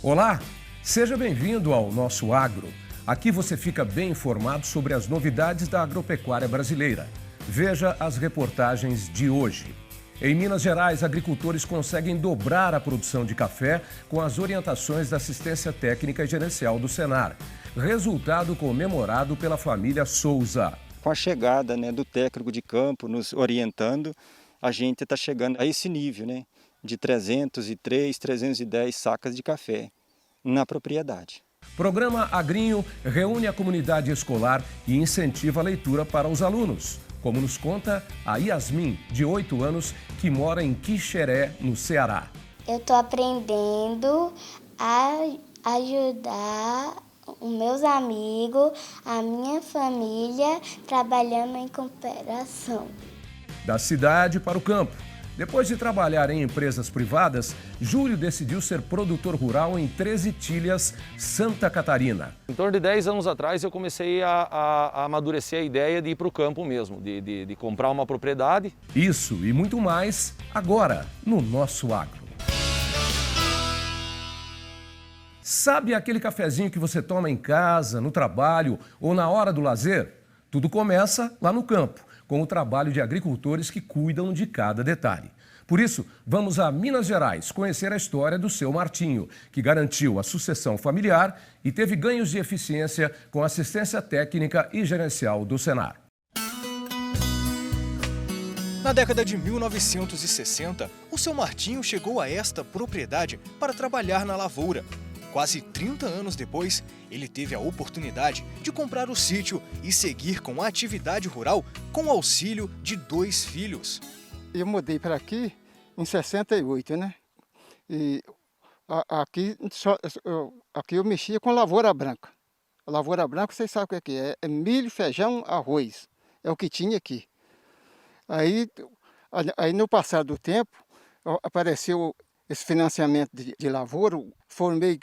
Olá, seja bem-vindo ao Nosso Agro. Aqui você fica bem informado sobre as novidades da agropecuária brasileira. Veja as reportagens de hoje. Em Minas Gerais, agricultores conseguem dobrar a produção de café com as orientações da assistência técnica e gerencial do Senar. Resultado comemorado pela família Souza. Com a chegada, do técnico de campo nos orientando, a gente está chegando a esse nível, de 303, 310 sacas de café na propriedade. Programa Agrinho reúne a comunidade escolar e incentiva a leitura para os alunos, como nos conta a Yasmin, de 8 anos, que mora em Quixeré, no Ceará. Eu estou aprendendo a ajudar os meus amigos, a minha família, trabalhando em cooperação. Da cidade para o campo. Depois de trabalhar em empresas privadas, Júlio decidiu ser produtor rural em 13 Tilhas, Santa Catarina. Em torno de 10 anos atrás eu comecei a amadurecer a ideia de ir para o campo mesmo, de comprar uma propriedade. Isso e muito mais agora no Nosso Agro. Sabe aquele cafezinho que você toma em casa, no trabalho ou na hora do lazer? Tudo começa lá no campo, com o trabalho de agricultores que cuidam de cada detalhe. Por isso, vamos a Minas Gerais conhecer a história do seu Martinho, que garantiu a sucessão familiar e teve ganhos de eficiência com assistência técnica e gerencial do Senar. Na década de 1960, o seu Martinho chegou a esta propriedade para trabalhar na lavoura. Quase 30 anos depois, ele teve a oportunidade de comprar o sítio e seguir com a atividade rural com o auxílio de 2 filhos. Eu mudei para aqui em 68, E aqui eu mexia com lavoura branca. A lavoura branca, vocês sabem o que é? É milho, feijão, arroz. É o que tinha aqui. Aí no passar do tempo, apareceu esse financiamento de lavoura. Formei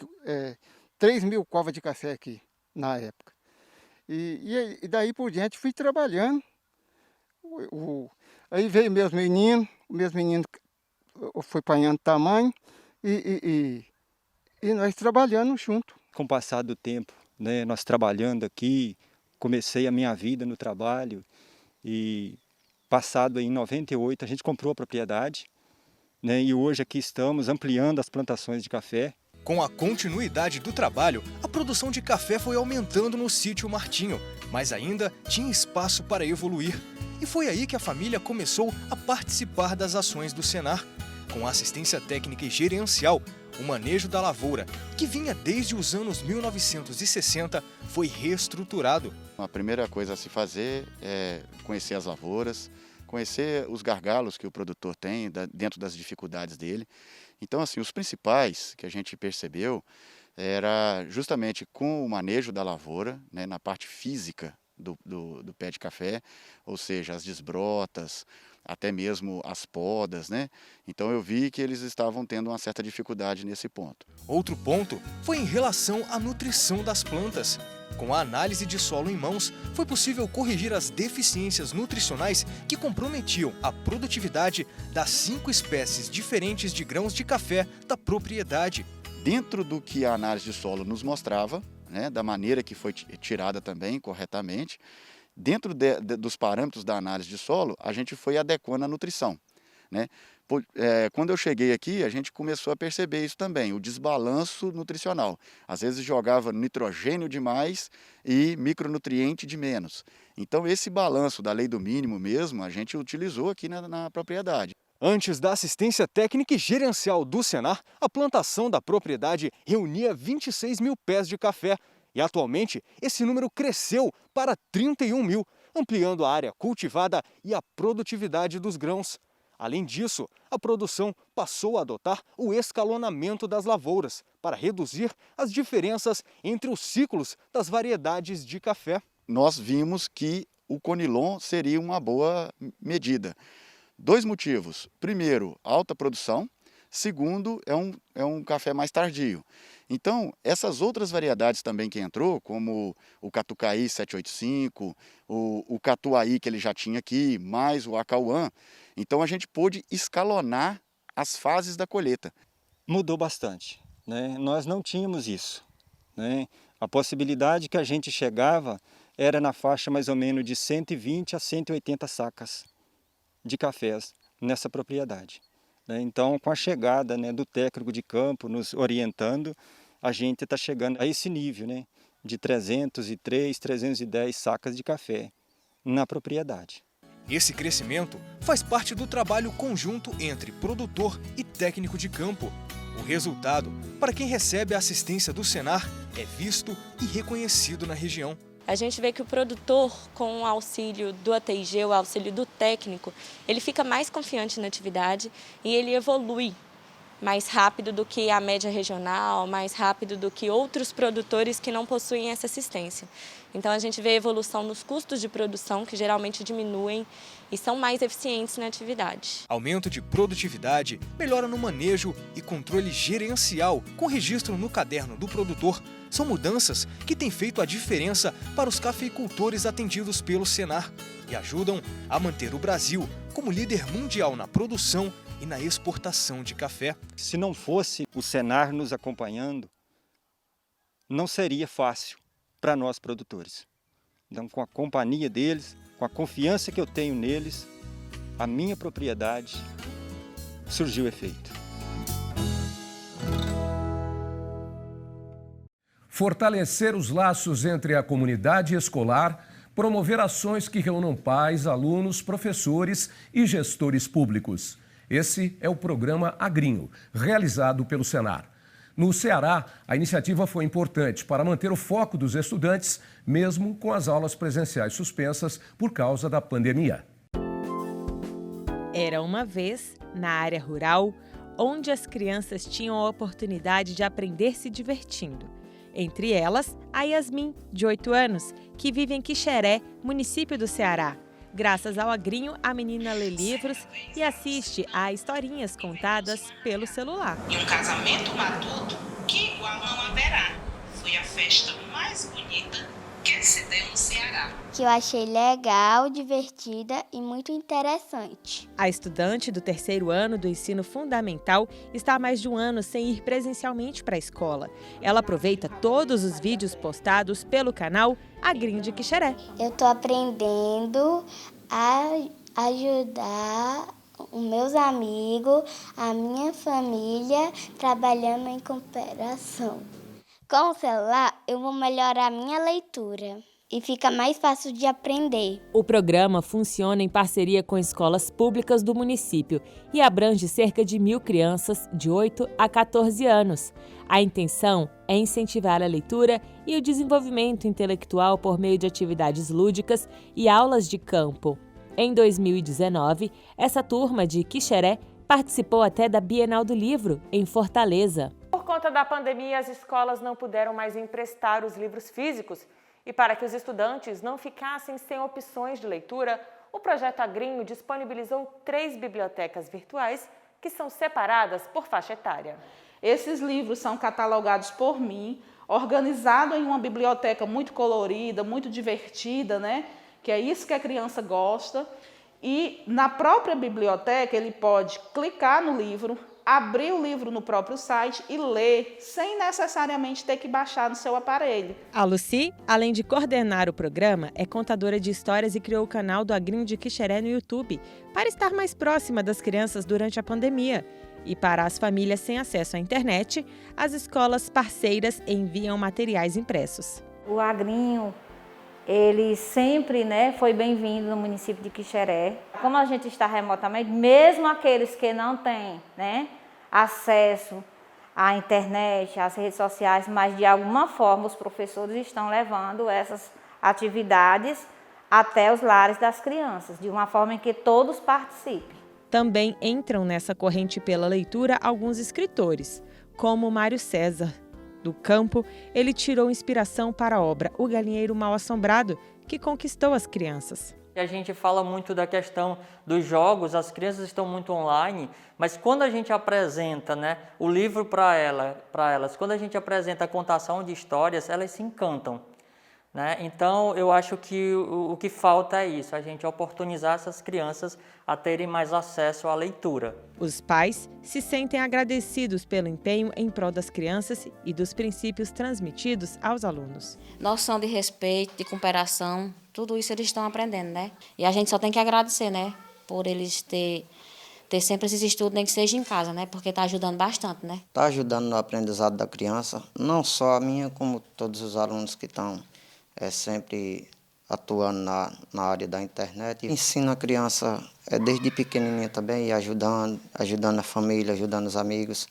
3.000 covas de café aqui na época. E daí por diante fui trabalhando. Aí veio meus meninos foi apanhando tamanho e nós trabalhando junto. Com o passar do tempo, nós trabalhando aqui, comecei a minha vida no trabalho e passado em 98 a gente comprou a propriedade. E hoje aqui estamos ampliando as plantações de café. Com a continuidade do trabalho, a produção de café foi aumentando no sítio Martinho, mas ainda tinha espaço para evoluir. E foi aí que a família começou a participar das ações do Senar, com assistência técnica e gerencial. O manejo da lavoura, que vinha desde os anos 1960, foi reestruturado. A primeira coisa a se fazer é conhecer as lavouras, conhecer os gargalos que o produtor tem dentro das dificuldades dele. Então, assim, os principais que a gente percebeu era justamente com o manejo da lavoura, na parte física do pé de café, ou seja, as desbrotas, até mesmo as podas, Então eu vi que eles estavam tendo uma certa dificuldade nesse ponto. Outro ponto foi em relação à nutrição das plantas. Com a análise de solo em mãos, foi possível corrigir as deficiências nutricionais que comprometiam a produtividade das 5 espécies diferentes de grãos de café da propriedade. Dentro do que a análise de solo nos mostrava, da maneira que foi tirada também corretamente, dentro dos parâmetros da análise de solo, a gente foi adequando a nutrição. Quando eu cheguei aqui, a gente começou a perceber isso também, o desbalanço nutricional. Às vezes jogava nitrogênio demais e micronutriente de menos. Então esse balanço da lei do mínimo mesmo, a gente utilizou aqui na propriedade. Antes da assistência técnica e gerencial do Senar, a plantação da propriedade reunia 26.000 pés de café. E atualmente esse número cresceu para 31.000, ampliando a área cultivada e a produtividade dos grãos. Além disso, a produção passou a adotar o escalonamento das lavouras para reduzir as diferenças entre os ciclos das variedades de café. Nós vimos que o Conilon seria uma boa medida. 2 motivos. Primeiro, alta produção. Segundo, é um café mais tardio. Então, essas outras variedades também que entrou, como o Catucaí 785, o Catuaí que ele já tinha aqui, mais o Acauã, então a gente pôde escalonar as fases da colheita. Mudou bastante. né? Nós não tínhamos isso, né? A possibilidade que a gente chegava era na faixa mais ou menos de 120 a 180 sacas de cafés nessa propriedade, né? Então, com a chegada, né, do técnico de campo nos orientando, a gente está chegando a esse nível, né, de 303, 310 sacas de café na propriedade. Esse crescimento faz parte do trabalho conjunto entre produtor e técnico de campo. O resultado, para quem recebe a assistência do Senar, é visto e reconhecido na região. A gente vê que o produtor, com o auxílio do ATIG, o auxílio do técnico, ele fica mais confiante na atividade e ele evolui mais rápido do que a média regional, mais rápido do que outros produtores que não possuem essa assistência. Então a gente vê evolução nos custos de produção, que geralmente diminuem e são mais eficientes na atividade. Aumento de produtividade, melhora no manejo e controle gerencial com registro no caderno do produtor são mudanças que têm feito a diferença para os cafeicultores atendidos pelo Senar e ajudam a manter o Brasil como líder mundial na produção e na exportação de café. Se não fosse o Senar nos acompanhando, não seria fácil para nós produtores. Então, com a companhia deles, com a confiança que eu tenho neles, a minha propriedade surgiu efeito. Fortalecer os laços entre a comunidade escolar, promover ações que reúnam pais, alunos, professores e gestores públicos. Esse é o programa Agrinho, realizado pelo Senar. No Ceará, a iniciativa foi importante para manter o foco dos estudantes, mesmo com as aulas presenciais suspensas por causa da pandemia. Era uma vez, na área rural, onde as crianças tinham a oportunidade de aprender se divertindo. Entre elas, a Yasmin, de 8 anos, que vive em Quixeré, município do Ceará. Graças ao Agrinho, a menina lê livros e assiste a historinhas contadas pelo celular. E um casamento matuto que igual não haverá. Foi a festa mais bonita que se deu no Ceará. Que eu achei legal, divertida e muito interessante. A estudante do 3º ano do ensino fundamental está há mais de um ano sem ir presencialmente para a escola. Ela aproveita todos os vídeos postados pelo canal Agrinho de Quixeré. Eu estou aprendendo a ajudar os meus amigos, a minha família, trabalhando em cooperação. Com o celular, eu vou melhorar a minha leitura e fica mais fácil de aprender. O programa funciona em parceria com escolas públicas do município e abrange cerca de 1.000 crianças de 8 a 14 anos. A intenção é incentivar a leitura e o desenvolvimento intelectual por meio de atividades lúdicas e aulas de campo. Em 2019, essa turma de Quixeré participou até da Bienal do Livro, em Fortaleza. Por conta da pandemia, as escolas não puderam mais emprestar os livros físicos. E para que os estudantes não ficassem sem opções de leitura, o Projeto Agrinho disponibilizou 3 bibliotecas virtuais que são separadas por faixa etária. Esses livros são catalogados por mim, organizados em uma biblioteca muito colorida, muito divertida, né? Que é isso que a criança gosta. E na própria biblioteca ele pode clicar no livro, abrir o livro no próprio site e ler, sem necessariamente ter que baixar no seu aparelho. A Lucy, além de coordenar o programa, é contadora de histórias e criou o canal do Agrinho de Quixeré no YouTube, para estar mais próxima das crianças durante a pandemia. E para as famílias sem acesso à internet, as escolas parceiras enviam materiais impressos. O Agrinho, ele sempre, foi bem-vindo no município de Quixeré. Como a gente está remotamente, mesmo aqueles que não têm, acesso à internet, às redes sociais, mas de alguma forma os professores estão levando essas atividades até os lares das crianças, de uma forma em que todos participem. Também entram nessa corrente pela leitura alguns escritores, como Mário César. Do campo, ele tirou inspiração para a obra O Galinheiro Mal-Assombrado, que conquistou as crianças. A gente fala muito da questão dos jogos, as crianças estão muito online, mas quando a gente apresenta o livro para elas, quando a gente apresenta a contação de histórias, elas se encantam. né? Então, eu acho que o que falta é isso, a gente oportunizar essas crianças a terem mais acesso à leitura. Os pais se sentem agradecidos pelo empenho em prol das crianças e dos princípios transmitidos aos alunos. Noção de respeito, de cooperação, tudo isso eles estão aprendendo, né? E a gente só tem que agradecer, né? Por eles ter sempre esses estudos, nem que seja em casa, né? Porque está ajudando bastante, né? Está ajudando no aprendizado da criança, não só a minha, como todos os alunos que estão sempre atuando na área da internet. Ensina a criança desde pequenininha também, ajudando a família, ajudando os amigos,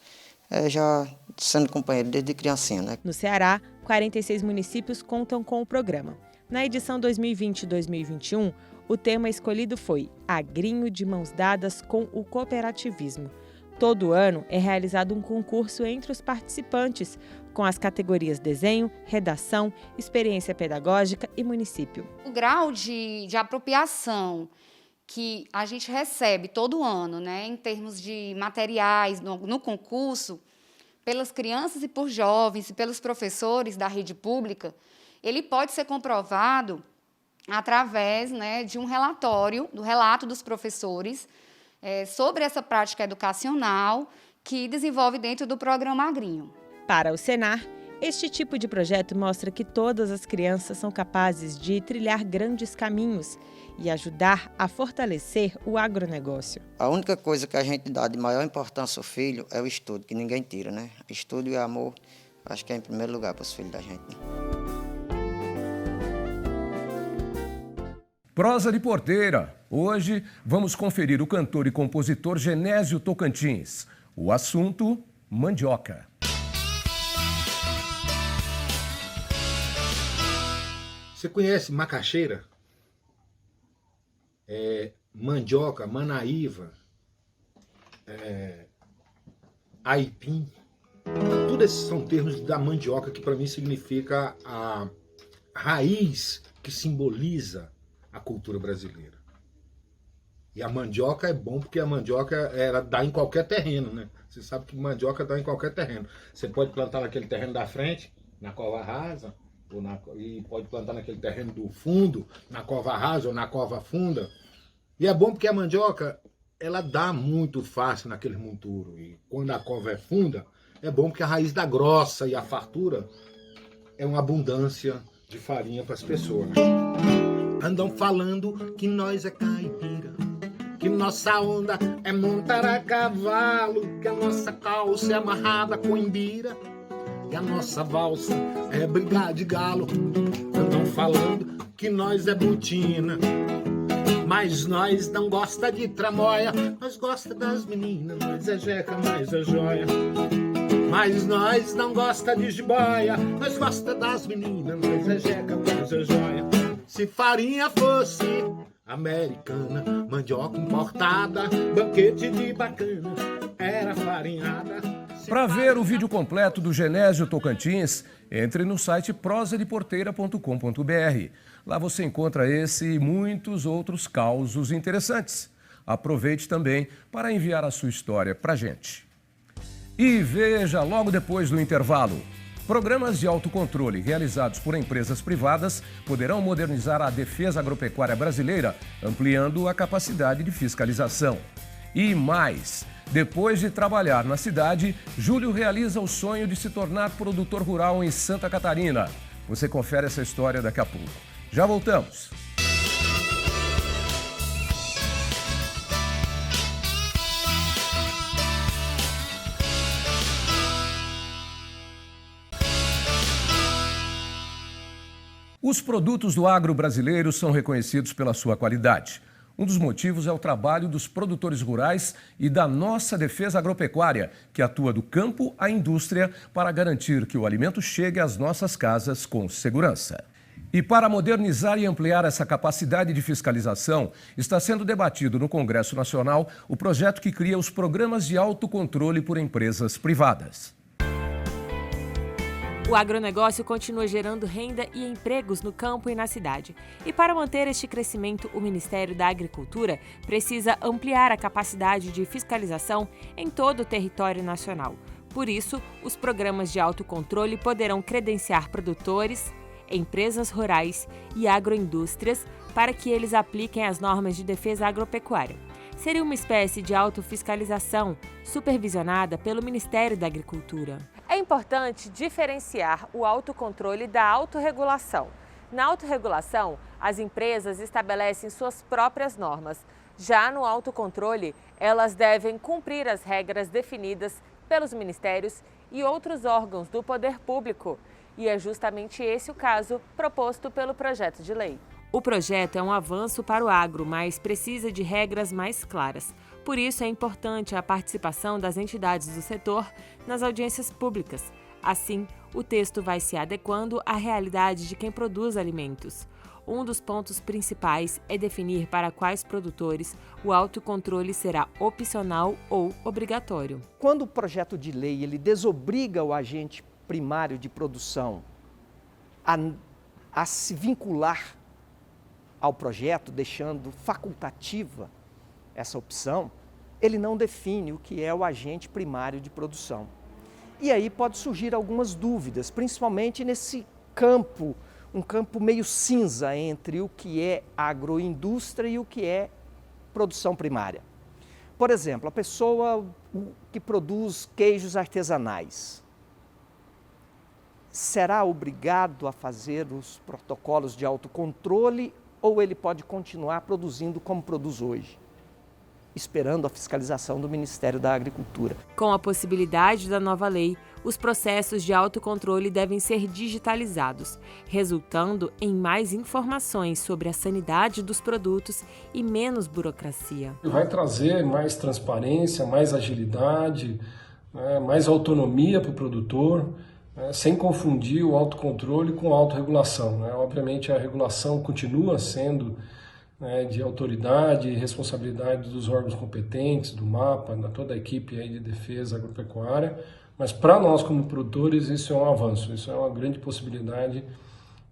já sendo companheiro desde criancinha, né? No Ceará, 46 municípios contam com o programa. Na edição 2020-2021, o tema escolhido foi Agrinho de Mãos Dadas com o Cooperativismo. Todo ano é realizado um concurso entre os participantes, com as categorias desenho, redação, experiência pedagógica e município. O grau de apropriação que a gente recebe todo ano, né, em termos de materiais no concurso, pelas crianças e por jovens e pelos professores da rede pública, ele pode ser comprovado através, né, de um relatório, do relato dos professores sobre essa prática educacional que desenvolve dentro do programa Agrinho. Para o Senar, este tipo de projeto mostra que todas as crianças são capazes de trilhar grandes caminhos e ajudar a fortalecer o agronegócio. A única coisa que a gente dá de maior importância ao filho é o estudo, que ninguém tira, né? Estudo e amor, acho que é em primeiro lugar para os filhos da gente, né? Prosa de Porteira. Hoje vamos conferir o cantor e compositor Genésio Tocantins. O assunto, mandioca. Você conhece macaxeira? Mandioca, manaíva, aipim. Todos esses são termos da mandioca, que para mim significa a raiz que simboliza a cultura brasileira. E a mandioca é bom porque a mandioca ela dá em qualquer terreno, né? Você sabe que mandioca dá em qualquer terreno. Você pode plantar naquele terreno da frente, na cova rasa, e pode plantar naquele terreno do fundo, na cova rasa ou na cova funda. E é bom porque a mandioca, ela dá muito fácil naquele monturo. E quando a cova é funda, é bom porque a raiz dá grossa e a fartura é uma abundância de farinha para as pessoas. Andam falando que nós é caipira, que nossa onda é montar a cavalo, que a nossa calça é amarrada com imbira, e a nossa valsa é brigar de galo. Andam falando que nós é botina, mas nós não gosta de tramóia. Nós gosta das meninas, nós é jeca, nós é joia. Mas nós não gosta de jiboia, nós gosta das meninas, nós é jeca, nós é joia. Se farinha fosse americana, mandioca importada, banquete de bacana, era farinhada. Para ver o vídeo completo do Genésio Tocantins, entre no site prosadeporteira.com.br. Lá você encontra esse e muitos outros causos interessantes. Aproveite também para enviar a sua história para a gente. E veja logo depois do intervalo. Programas de autocontrole realizados por empresas privadas poderão modernizar a defesa agropecuária brasileira, ampliando a capacidade de fiscalização. E mais, depois de trabalhar na cidade, Júlio realiza o sonho de se tornar produtor rural em Santa Catarina. Você confere essa história daqui a pouco. Já voltamos. Os produtos do agro brasileiro são reconhecidos pela sua qualidade. Um dos motivos é o trabalho dos produtores rurais e da nossa defesa agropecuária, que atua do campo à indústria para garantir que o alimento chegue às nossas casas com segurança. E para modernizar e ampliar essa capacidade de fiscalização, está sendo debatido no Congresso Nacional o projeto que cria os programas de autocontrole por empresas privadas. O agronegócio continua gerando renda e empregos no campo e na cidade. E para manter este crescimento, o Ministério da Agricultura precisa ampliar a capacidade de fiscalização em todo o território nacional. Por isso, os programas de autocontrole poderão credenciar produtores, empresas rurais e agroindústrias para que eles apliquem as normas de defesa agropecuária. Seria uma espécie de autofiscalização supervisionada pelo Ministério da Agricultura. É importante diferenciar o autocontrole da autorregulação. Na autorregulação, as empresas estabelecem suas próprias normas. Já no autocontrole, elas devem cumprir as regras definidas pelos ministérios e outros órgãos do poder público. E é justamente esse o caso proposto pelo projeto de lei. O projeto é um avanço para o agro, mas precisa de regras mais claras. Por isso é importante a participação das entidades do setor nas audiências públicas. Assim, o texto vai se adequando à realidade de quem produz alimentos. Um dos pontos principais é definir para quais produtores o autocontrole será opcional ou obrigatório. Quando o projeto de lei ele desobriga o agente primário de produção a se vincular ao projeto, deixando facultativa essa opção, ele não define o que é o agente primário de produção. E aí pode surgir algumas dúvidas, principalmente nesse campo, um campo meio cinza entre o que é agroindústria e o que é produção primária. Por exemplo, a pessoa que produz queijos artesanais será obrigado a fazer os protocolos de autocontrole ou ele pode continuar produzindo como produz hoje, esperando a fiscalização do Ministério da Agricultura? Com a possibilidade da nova lei, os processos de autocontrole devem ser digitalizados, resultando em mais informações sobre a sanidade dos produtos e menos burocracia. Vai trazer mais transparência, mais agilidade, mais autonomia para o produtor, sem confundir o autocontrole com a autorregulação. Obviamente a regulação continua sendo de autoridade e responsabilidade dos órgãos competentes, do MAPA, da toda a equipe aí de defesa agropecuária, mas para nós como produtores isso é um avanço, isso é uma grande possibilidade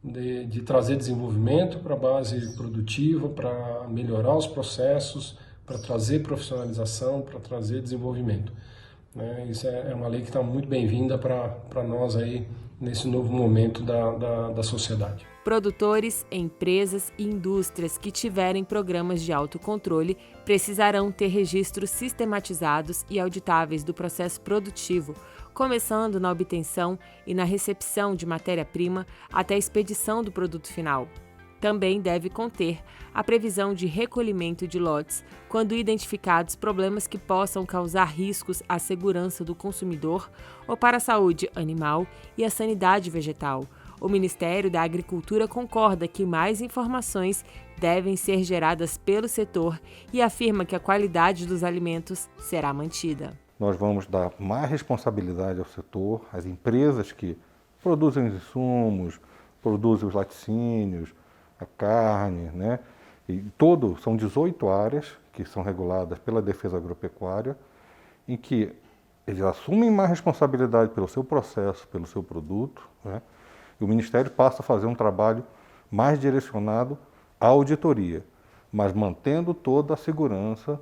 de trazer desenvolvimento para a base produtiva, para melhorar os processos, para trazer profissionalização, para trazer desenvolvimento. Isso é uma lei que está muito bem-vinda para nós aí nesse novo momento da sociedade. Produtores, empresas e indústrias que tiverem programas de autocontrole precisarão ter registros sistematizados e auditáveis do processo produtivo, começando na obtenção e na recepção de matéria-prima até a expedição do produto final. Também deve conter a previsão de recolhimento de lotes quando identificados problemas que possam causar riscos à segurança do consumidor ou para a saúde animal e a sanidade vegetal. O Ministério da Agricultura concorda que mais informações devem ser geradas pelo setor e afirma que a qualidade dos alimentos será mantida. Nós vamos dar mais responsabilidade ao setor, às empresas que produzem os insumos, produzem os laticínios, a carne, E são 18 áreas que são reguladas pela defesa agropecuária, em que eles assumem mais responsabilidade pelo seu processo, pelo seu produto, E o Ministério passa a fazer um trabalho mais direcionado à auditoria, mas mantendo toda a segurança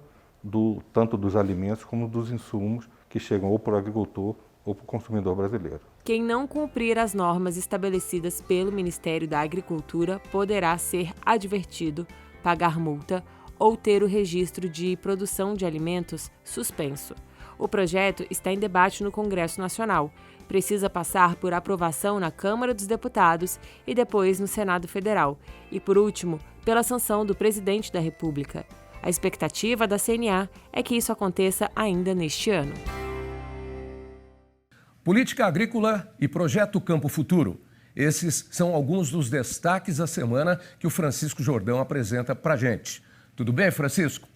tanto dos alimentos como dos insumos que chegam ou para o agricultor ou para o consumidor brasileiro. Quem não cumprir as normas estabelecidas pelo Ministério da Agricultura poderá ser advertido, pagar multa ou ter o registro de produção de alimentos suspenso. O projeto está em debate no Congresso Nacional. Precisa passar por aprovação na Câmara dos Deputados e depois no Senado Federal. E, por último, pela sanção do Presidente da República. A expectativa da CNA é que isso aconteça ainda neste ano. Política agrícola e projeto Campo Futuro. Esses são alguns dos destaques da semana que o Francisco Jordão apresenta para a gente. Tudo bem, Francisco?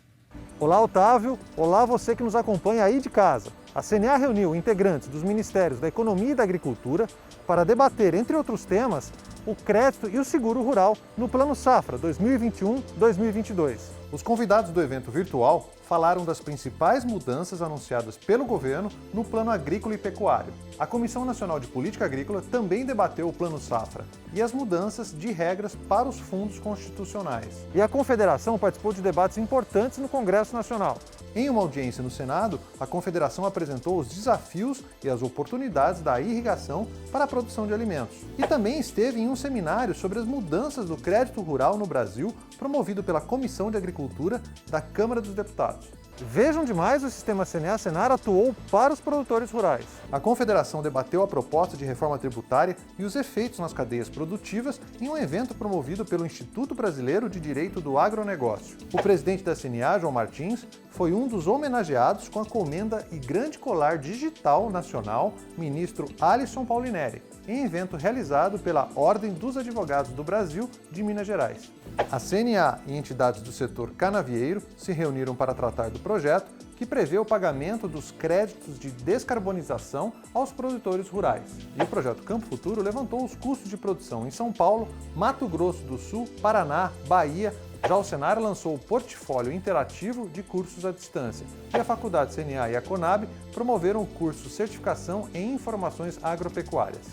Olá, Otávio. Olá, você que nos acompanha aí de casa. A CNA reuniu integrantes dos Ministérios da Economia e da Agricultura para debater, entre outros temas, o crédito e o seguro rural no Plano Safra 2021-2022. Os convidados do evento virtual falaram das principais mudanças anunciadas pelo governo no Plano Agrícola e Pecuário. A Comissão Nacional de Política Agrícola também debateu o Plano Safra e as mudanças de regras para os fundos constitucionais. E a Confederação participou de debates importantes no Congresso Nacional, Em uma audiência no Senado, a Confederação apresentou os desafios e as oportunidades da irrigação para a produção de alimentos. E também esteve em um seminário sobre as mudanças do crédito rural no Brasil, promovido pela Comissão de Agricultura da Câmara dos Deputados. Vejam demais, o sistema CNA-Senar atuou para os produtores rurais. A Confederação debateu a proposta de reforma tributária e os efeitos nas cadeias produtivas em um evento promovido pelo Instituto Brasileiro de Direito do Agronegócio. O presidente da CNA, João Martins, foi um dos homenageados com a comenda e grande colar digital nacional, ministro Alisson Paulinelli, em evento realizado pela Ordem dos Advogados do Brasil de Minas Gerais. A CNA e entidades do setor canavieiro se reuniram para tratar do projeto que prevê o pagamento dos créditos de descarbonização aos produtores rurais. E o projeto Campo Futuro levantou os custos de produção em São Paulo, Mato Grosso do Sul, Paraná, Bahia. Já o Senar lançou o portfólio interativo de cursos à distância. E a Faculdade CNA e a Conab promoveram o curso Certificação em Informações Agropecuárias.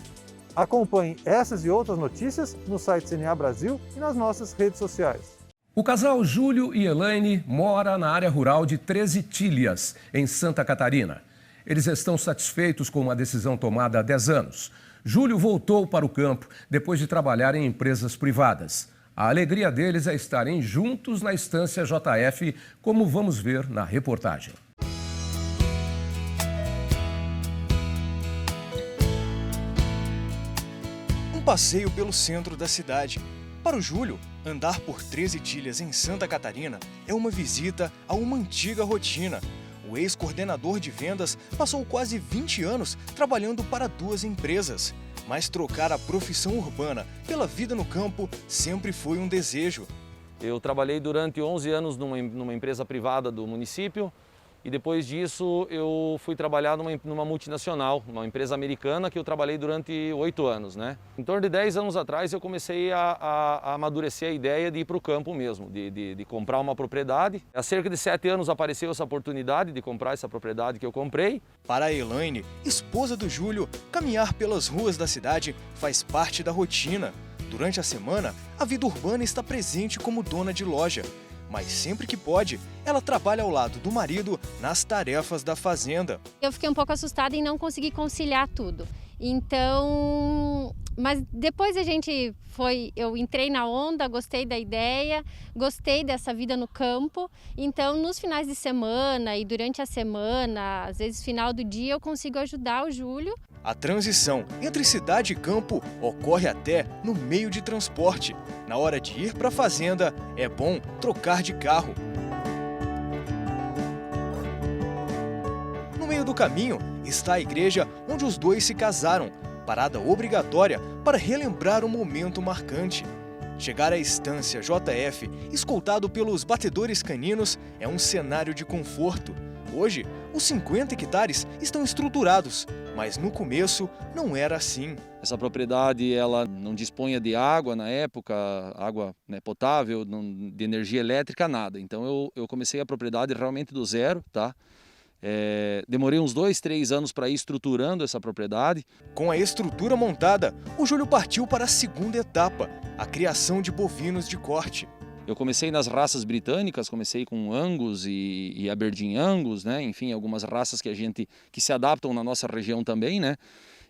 Acompanhe essas e outras notícias no site CNA Brasil e nas nossas redes sociais. O casal Júlio e Elaine mora na área rural de 13 Tílias, em Santa Catarina. Eles estão satisfeitos com uma decisão tomada há 10 anos. Júlio voltou para o campo depois de trabalhar em empresas privadas. A alegria deles é estarem juntos na Estância JF, como vamos ver na reportagem. Um passeio pelo centro da cidade. Para o Júlio, andar por 13 Tílias em Santa Catarina é uma visita a uma antiga rotina. O ex-coordenador de vendas passou quase 20 anos trabalhando para 2 empresas. Mas trocar a profissão urbana pela vida no campo sempre foi um desejo. Eu trabalhei durante 11 anos numa empresa privada do município e depois disso eu fui trabalhar numa multinacional, uma empresa americana que eu trabalhei durante 8 anos, né? Em torno de 10 anos atrás eu comecei a amadurecer a ideia de ir para o campo mesmo, de comprar uma propriedade. Há cerca de 7 anos apareceu essa oportunidade de comprar essa propriedade que eu comprei. Para a Elaine, esposa do Júlio, caminhar pelas ruas da cidade faz parte da rotina. Durante a semana, a vida urbana está presente como dona de loja. Mas sempre que pode, ela trabalha ao lado do marido nas tarefas da fazenda. Eu fiquei um pouco assustada em não conseguir conciliar tudo. Então, mas depois eu entrei na onda, gostei da ideia, gostei dessa vida no campo. Então, nos finais de semana e durante a semana, às vezes final do dia, eu consigo ajudar o Júlio. A transição entre cidade e campo ocorre até no meio de transporte. Na hora de ir para a fazenda, é bom trocar de carro. No meio do caminho está a igreja onde os dois se casaram, parada obrigatória para relembrar um momento marcante. Chegar à Estância JF, escoltado pelos batedores caninos, é um cenário de conforto. Hoje, os 50 hectares estão estruturados, mas no começo não era assim. Essa propriedade ela não dispunha de água na época, água potável, de energia elétrica, nada. Então eu comecei a propriedade realmente do zero, tá? Demorei uns 2, 3 anos para ir estruturando essa propriedade. Com a estrutura montada, o Júlio partiu para a segunda etapa, a criação de bovinos de corte. Eu comecei nas raças britânicas, comecei com Angus e Aberdeen Angus, né? Enfim, algumas raças que se adaptam na nossa região também, né?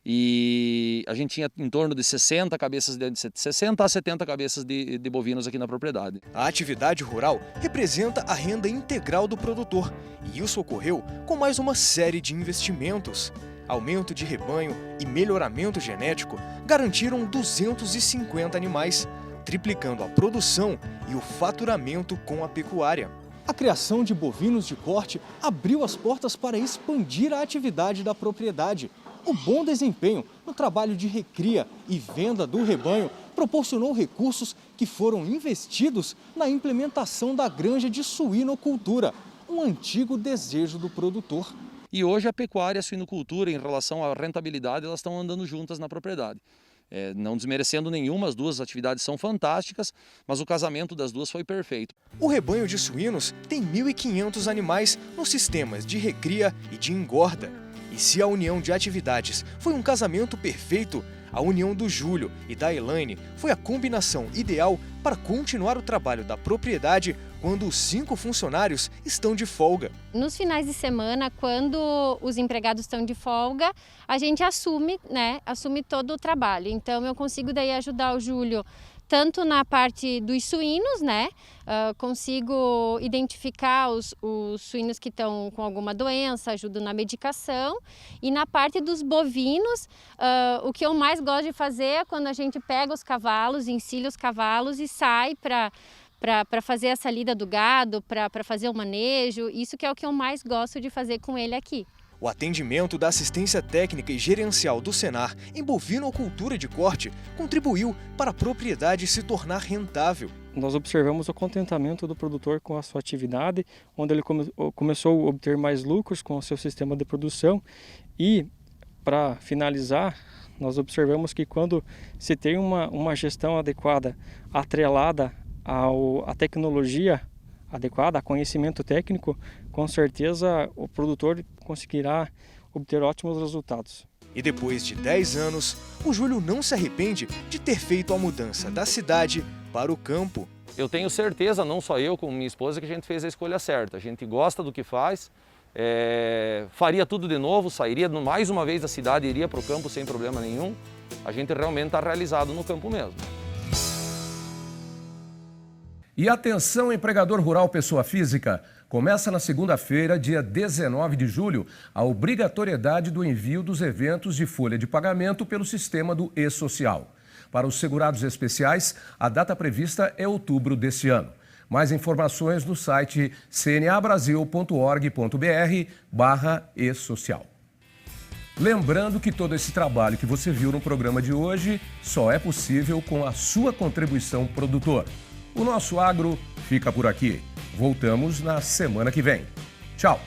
E a gente tinha em torno de 60 a 70 cabeças de bovinos aqui na propriedade. A atividade rural representa a renda integral do produtor, e isso ocorreu com mais uma série de investimentos. Aumento de rebanho e melhoramento genético garantiram 250 animais, triplicando a produção e o faturamento com a pecuária. A criação de bovinos de corte abriu as portas para expandir a atividade da propriedade. O bom desempenho no trabalho de recria e venda do rebanho proporcionou recursos que foram investidos na implementação da granja de suinocultura, um antigo desejo do produtor. E hoje a pecuária e a suinocultura, em relação à rentabilidade, elas estão andando juntas na propriedade. Não desmerecendo nenhuma, as duas atividades são fantásticas, mas o casamento das duas foi perfeito. O rebanho de suínos tem 1.500 animais nos sistemas de recria e de engorda. E se a união de atividades foi um casamento perfeito, A união do Júlio e da Elaine foi a combinação ideal para continuar o trabalho da propriedade quando os 5 funcionários estão de folga. Nos finais de semana, quando os empregados estão de folga, a gente assume todo o trabalho. Então eu consigo daí ajudar o Júlio tanto na parte dos suínos, consigo identificar os suínos que estão com alguma doença, ajudo na medicação. E na parte dos bovinos, o que eu mais gosto de fazer é quando a gente pega os cavalos, encilha os cavalos e sai para fazer essa lida do gado, para fazer o manejo. Isso que é o que eu mais gosto de fazer com ele aqui. O atendimento da assistência técnica e gerencial do Senar em bovinocultura de corte contribuiu para a propriedade se tornar rentável. Nós observamos o contentamento do produtor com a sua atividade, onde ele começou a obter mais lucros com o seu sistema de produção. E, para finalizar, nós observamos que quando se tem uma gestão adequada, atrelada à tecnologia adequada, a conhecimento técnico, com certeza o produtor conseguirá obter ótimos resultados. E depois de 10 anos, o Júlio não se arrepende de ter feito a mudança da cidade para o campo. Eu tenho certeza, não só eu como minha esposa, que a gente fez a escolha certa. A gente gosta do que faz, faria tudo de novo, sairia mais uma vez da cidade e iria para o campo sem problema nenhum. A gente realmente está realizado no campo mesmo. E atenção, empregador rural pessoa física, começa na segunda-feira, dia 19 de julho, a obrigatoriedade do envio dos eventos de folha de pagamento pelo sistema do e-social. Para os segurados especiais, a data prevista é outubro deste ano. Mais informações no site cnabrasil.org.br/e-social. Lembrando que todo esse trabalho que você viu no programa de hoje só é possível com a sua contribuição, produtor. O nosso agro fica por aqui. Voltamos na semana que vem. Tchau!